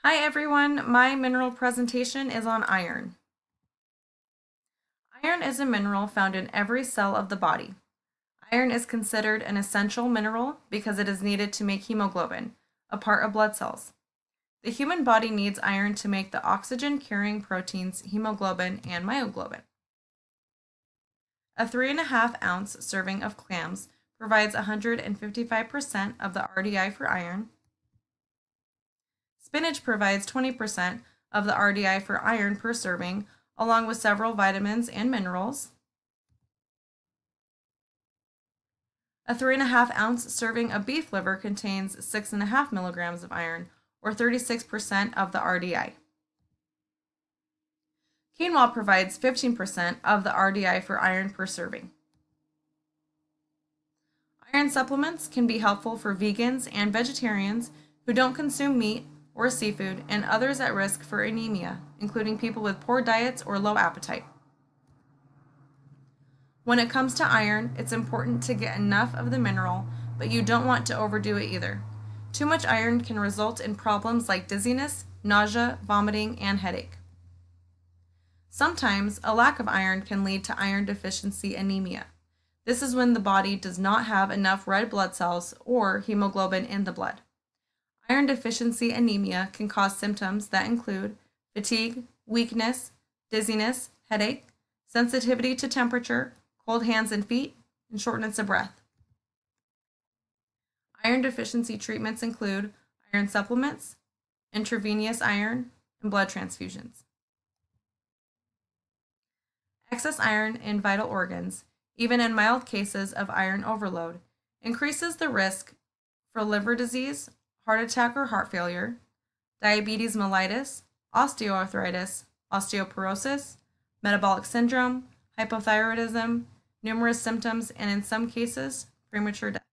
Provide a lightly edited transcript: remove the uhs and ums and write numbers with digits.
Hi everyone, my mineral presentation is on iron. Iron is a mineral found in every cell of the body. Iron is considered an essential mineral because it is needed to make hemoglobin, a part of blood cells. The human body needs iron to make the oxygen-carrying proteins hemoglobin and myoglobin. A 3.5-ounce serving of clams provides 155% of the RDI for iron. Spinach provides 20% of the RDI for iron per serving, along with several vitamins and minerals. A 3.5-ounce serving of beef liver contains 6.5 milligrams of iron, or 36% of the RDI. Quinoa provides 15% of the RDI for iron per serving. Iron supplements can be helpful for vegans and vegetarians who don't consume meat or seafood, and others at risk for anemia, including people with poor diets or low appetite. When it comes to iron, it's important to get enough of the mineral, but you don't want to overdo it either. Too much iron can result in problems like dizziness, nausea, vomiting, and headache. Sometimes a lack of iron can lead to iron deficiency anemia. This is when the body does not have enough red blood cells or hemoglobin in the blood. Iron deficiency anemia can cause symptoms that include fatigue, weakness, dizziness, headache, sensitivity to temperature, cold hands and feet, and shortness of breath. Iron deficiency treatments include iron supplements, intravenous iron, and blood transfusions. Excess iron in vital organs, even in mild cases of iron overload, increases the risk for liver disease, heart attack or heart failure, diabetes mellitus, osteoarthritis, osteoporosis, metabolic syndrome, hypothyroidism, numerous symptoms, and in some cases, premature death.